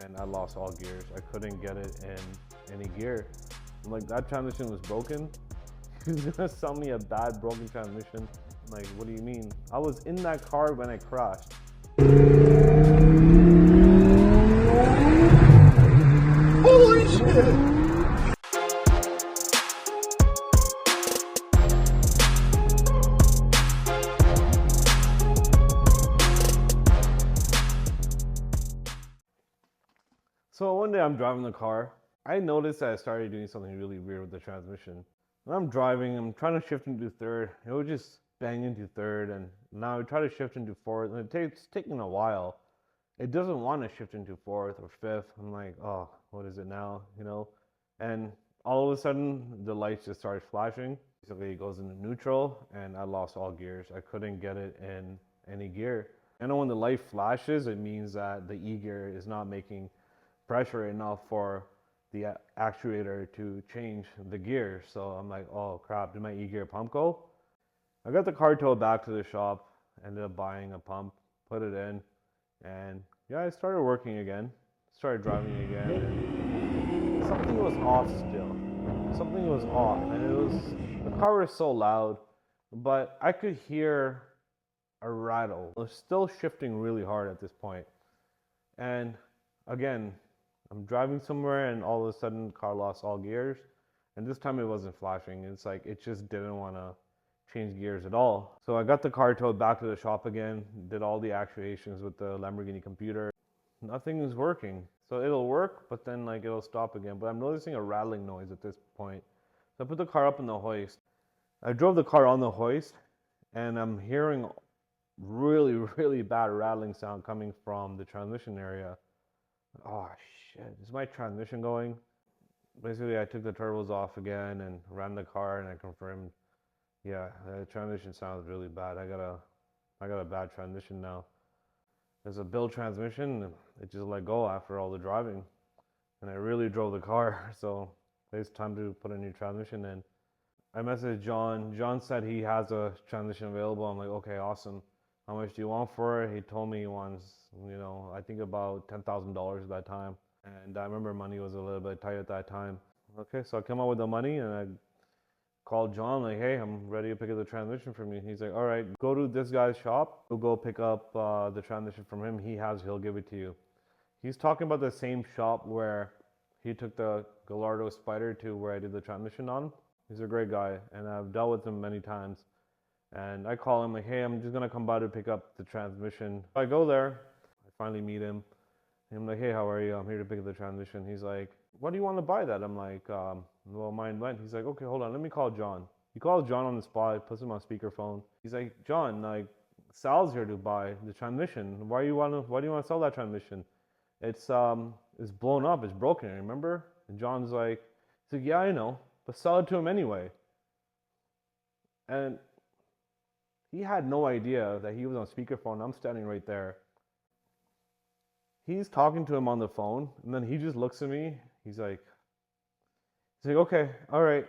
and I lost all gears. I couldn't get it in any gear. I'm like, that transmission was broken? He's gonna sell me a bad broken transmission? I'm like, what do you mean? I was in that car when I crashed. Holy shit! So one day I'm driving the car. I noticed that I started doing something really weird with the transmission. When I'm driving, I'm trying to shift into third. It would just bang into third, and now I try to shift into fourth, and it's taking a while. It doesn't want to shift into fourth or fifth. I'm like, oh, what is it now? And all of a sudden the lights just started flashing. Basically, it goes into neutral, and I lost all gears. I couldn't get it in any gear. I know when the light flashes, it means that the E gear is not making pressure enough for the actuator to change the gear. So I'm like, oh crap, did my E-gear pump go? I got the car towed back to the shop, ended up buying a pump, put it in, and yeah, I started working again, started driving again, and something was off still. Something was off, and the car was so loud, but I could hear a rattle. It was still shifting really hard at this point. And again, I'm driving somewhere and all of a sudden car lost all gears, and this time it wasn't flashing. It's like it just didn't want to change gears at all. So I got the car towed back to the shop again, did all the actuations with the Lamborghini computer. Nothing is working. So it'll work, but then like it'll stop again. But I'm noticing a rattling noise at this point. So I put the car up in the hoist. I drove the car on the hoist, and I'm hearing really, really bad rattling sound coming from the transmission area. Oh shit, is my transmission going? Basically, I took the turbos off again and ran the car, and I confirmed, yeah, the transmission sounds really bad. I got a bad transmission now. There's a build transmission, and it just let go after all the driving, and I really drove the car, so it's time to put a new transmission in. I messaged John. John said he has a transmission available. I'm like, okay, awesome. How much do you want for it? He told me he wants, I think about $10,000 at that time. And I remember money was a little bit tight at that time. Okay, so I came up with the money, and I called John like, hey, I'm ready to pick up the transmission from you. He's like, all right, go to this guy's shop. We'll go pick up the transmission from him. He'll give it to you. He's talking about the same shop where he took the Gallardo Spyder to, where I did the transmission on. He's a great guy, and I've dealt with him many times. And I call him like, hey, I'm just gonna come by to pick up the transmission. I go there, I finally meet him, and I'm like, hey, how are you? I'm here to pick up the transmission. He's like, what do you want to buy that? I'm like, well, mine went. He's like, okay, hold on, let me call John. He calls John on the spot, puts him on speakerphone. He's like, John, like, Sal's here to buy the transmission. Why do you want to sell that transmission? It's blown up, it's broken, remember? And John's like, he's like, yeah, I know, but sell it to him anyway. And he had no idea that he was on speakerphone. I'm standing right there. He's talking to him on the phone, and then he just looks at me. He's like, okay, all right.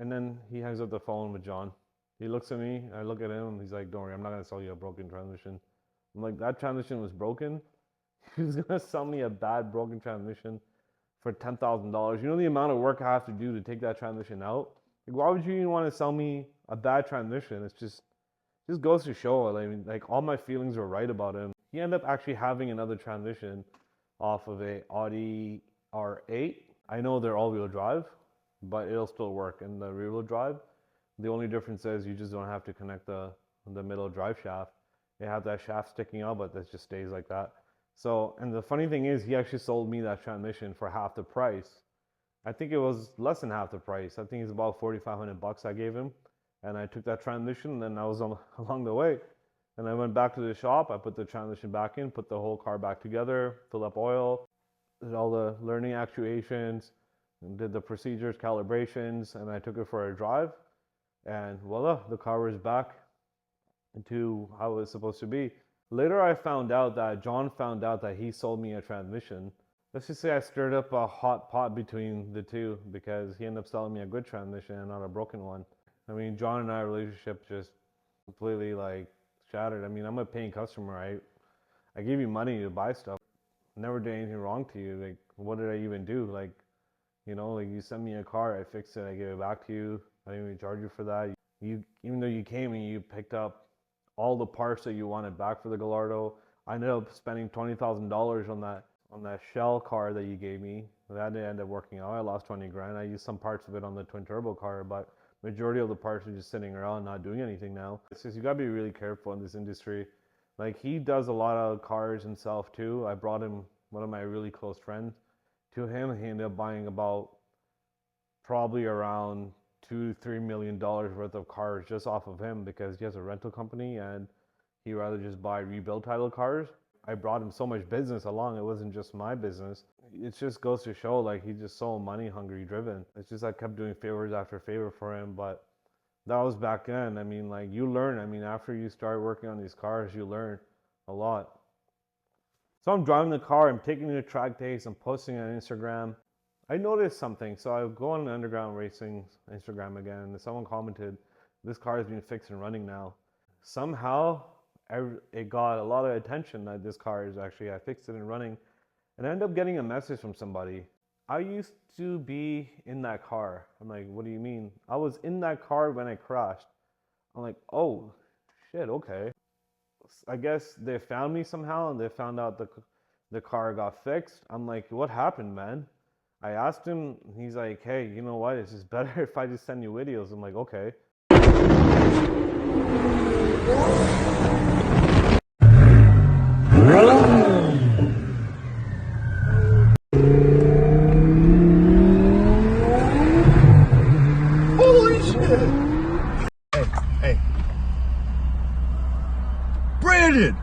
And then he hangs up the phone with John. He looks at me, I look at him, and he's like, don't worry, I'm not gonna sell you a broken transmission. I'm like, that transmission was broken? He's gonna sell me a bad broken transmission for $10,000. You know the amount of work I have to do to take that transmission out? Like, why would you even want to sell me a bad transmission? It's just goes to show. I mean, like, all my feelings were right about him. He ended up actually having another transmission off of a Audi R8. I know they're all-wheel drive, but it'll still work in the rear-wheel drive. The only difference is you just don't have to connect the middle drive shaft. It has that shaft sticking out, but that just stays like that. So, and the funny thing is, he actually sold me that transmission for half the price. I think it was less than half the price. I think it's about $4,500 I gave him. And I took that transmission, and then I was along the way. And I went back to the shop, I put the transmission back in, put the whole car back together, filled up oil, did all the learning actuations, did the procedures, calibrations, and I took it for a drive. And voila, the car was back into how it was supposed to be. Later I found out that John found out that he sold me a transmission. Let's just say I stirred up a hot pot between the two, because he ended up selling me a good transmission and not a broken one. I mean, John and our relationship just completely like shattered. I mean, I'm a paying customer. I give you money to buy stuff. never did anything wrong to you. Like, what did I even do? Like, like you sent me a car, I fixed it, I gave it back to you. I didn't even charge you for that. You, even though you came and you picked up all the parts that you wanted back for the Gallardo, I ended up spending $20,000 on that shell car that you gave me. That didn't end up working out. I lost 20 grand. I used some parts of it on the twin turbo car, but majority of the parts are just sitting around not doing anything now. It's just you gotta be really careful in this industry. Like, he does a lot of cars himself too. I brought him one of my really close friends to him. He ended up buying about probably around $2-3 million worth of cars just off of him because he has a rental company and he rather just buy rebuild title cars. I brought him so much business along. It wasn't just my business. It just goes to show, like, he's just so money hungry driven. It's just I kept doing favors after favor for him, but that was back then. I mean, like, you learn. I mean, after you start working on these cars, you learn a lot. So I'm driving the car, I'm taking it to track days, I'm posting on Instagram. I noticed something. So I go on Underground Racing Instagram again, and someone commented, this car is being fixed and running now. Somehow, it got a lot of attention that this car is actually, I fixed it and running. And I ended up getting a message from somebody. I used to be in that car. I'm like, what do you mean? I was in that car when I crashed. I'm like, oh, shit, okay. I guess they found me somehow and they found out the car got fixed. I'm like, what happened, man? I asked him, he's like, hey, you know what? It's just better if I just send you videos. I'm like, okay. Holy shit! Hey. Brandon!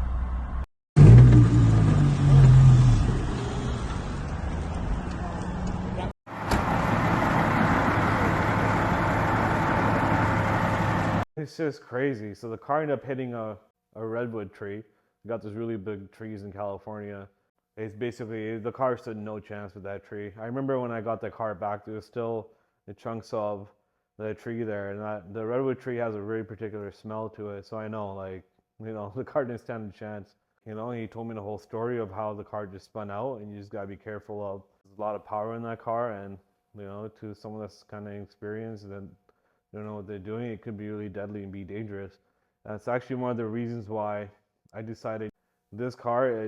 It's just crazy. So the car ended up hitting a redwood tree. We got those really big trees in California. It's basically, the car stood no chance with that tree. I remember when I got the car back, there was still the chunks of the tree there. And the redwood tree has a very particular smell to it. So I know, like, the car didn't stand a chance. He told me the whole story of how the car just spun out, and you just gotta be careful of. There's a lot of power in that car, and to someone that's kind of experienced and don't know what they're doing, it could be really deadly and be dangerous. That's actually one of the reasons why I decided this car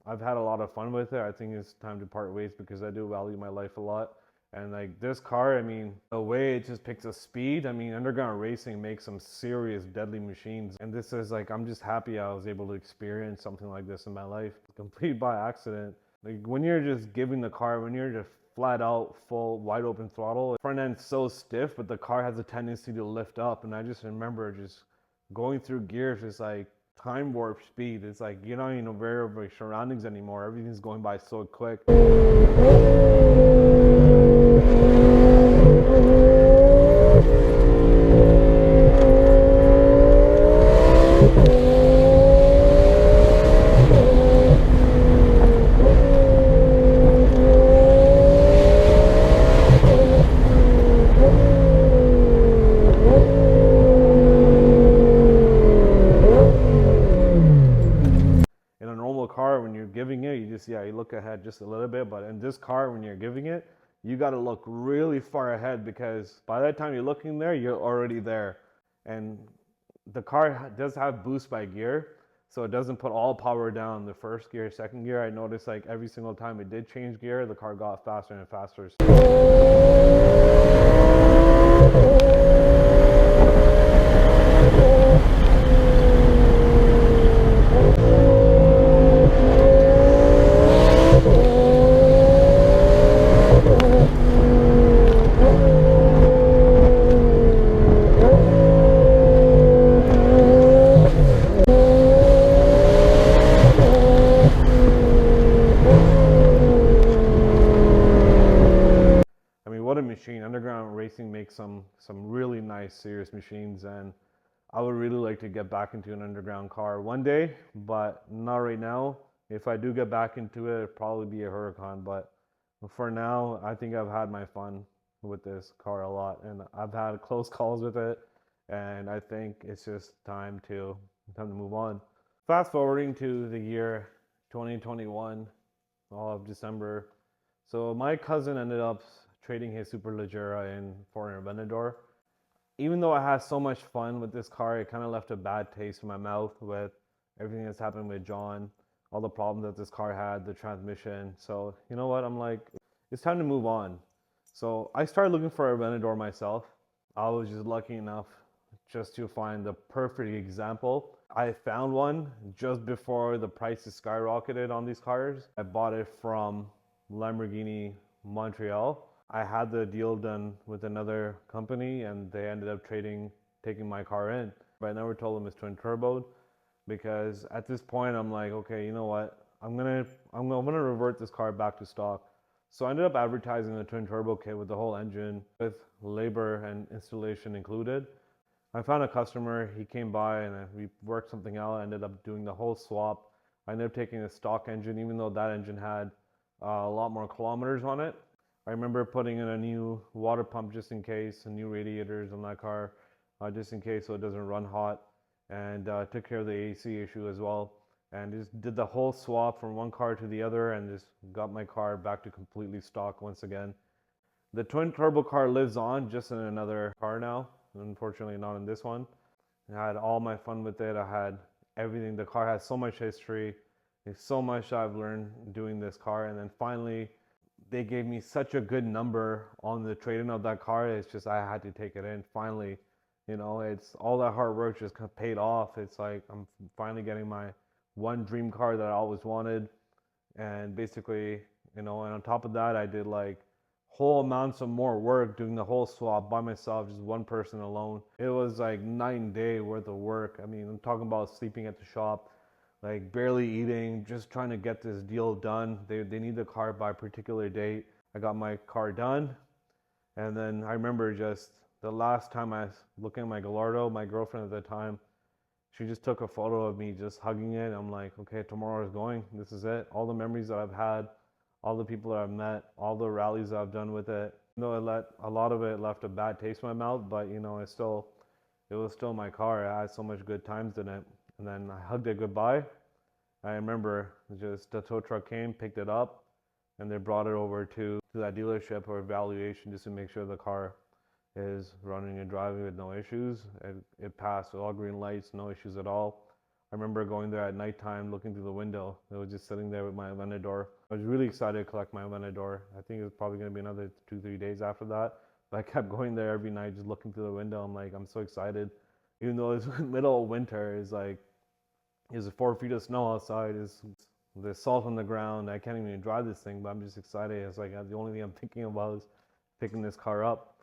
I've had a lot of fun with it. I think it's time to part ways because I do value my life a lot. And like this car, I mean, the way it just picks up speed, I mean, Underground Racing makes some serious deadly machines. And this is like, I'm just happy I was able to experience something like this in my life, complete by accident. Like, when you're just giving the car, when you're just flat out, full, wide open throttle, front end's so stiff, but the car has a tendency to lift up. And I just remember just going through gears, just like time warp speed. It's like you're not even aware of your surroundings anymore. Everything's going by so quick. In a normal car, when you're giving it, you look ahead just a little bit. But in this car, when you're giving it, you got to look really far ahead because by that time you're looking there, you're already there. And the car does have boost by gear, so it doesn't put all power down the first gear, second gear. I noticed like every single time it did change gear, the car got faster and faster. What a machine. Underground Racing makes some really nice, serious machines, and I would really like to get back into an underground car one day, but not right now. If I do get back into it, it'll probably be a Huracan, but for now, I think I've had my fun with this car a lot, and I've had close calls with it, and I think it's just time to move on. Fast forwarding to the year 2021, all of December. So my cousin ended up trading his Superleggera in for an Aventador. Even though I had so much fun with this car, it kind of left a bad taste in my mouth with everything that's happened with John, all the problems that this car had, the transmission. So you know what? I'm like, it's time to move on. So I started looking for a Aventador myself. I was just lucky enough just to find the perfect example. I found one just before the prices skyrocketed on these cars. I bought it from Lamborghini Montreal. I had the deal done with another company and they ended up taking my car in. But I never told them it's twin turboed because at this point I'm like, okay, you know what? I'm gonna revert this car back to stock. So I ended up advertising the twin turbo kit with the whole engine with labor and installation included. I found a customer, he came by and we worked something out. I ended up doing the whole swap. I ended up taking the stock engine, even though that engine had a lot more kilometers on it. I remember putting in a new water pump just in case, and new radiators on that car, just in case so it doesn't run hot, and took care of the AC issue as well. And just did the whole swap from one car to the other and just got my car back to completely stock once again. The twin turbo car lives on just in another car now. Unfortunately, not in this one. I had all my fun with it. I had everything. The car has so much history. There's so much I've learned doing this car. And then finally, they gave me such a good number on the trade-in of that car. It's just I had to take it in. Finally, it's all that hard work just paid off. It's like I'm finally getting my one dream car that I always wanted. And basically, and on top of that, I did like whole amounts of more work doing the whole swap by myself, just one person alone. It was like night and day worth of work. I mean, I'm talking about sleeping at the shop, like barely eating, just trying to get this deal done. They need the car by a particular date. I got my car done. And then I remember just the last time I was looking at my Gallardo, my girlfriend at the time, she just took a photo of me just hugging it. I'm like, okay, tomorrow is going. This is it. All the memories that I've had, all the people that I've met, all the rallies that I've done with it. A lot of it left a bad taste in my mouth, but it was still my car. I had so much good times in it. And then I hugged it goodbye. I remember just the tow truck came, picked it up, and they brought it over to that dealership or evaluation just to make sure the car is running and driving with no issues. It passed with all green lights, no issues at all. I remember going there at nighttime, looking through the window. It was just sitting there with my Aventador. I was really excited to collect my Aventador. I think it was probably going to be another 2, 3 days after that. But I kept going there every night, just looking through the window. I'm like, I'm so excited. Even though it's middle of winter, it's like, there's 4 feet of snow outside. There's salt on the ground. I can't even drive this thing, but I'm just excited. It's like the only thing I'm thinking about is picking this car up.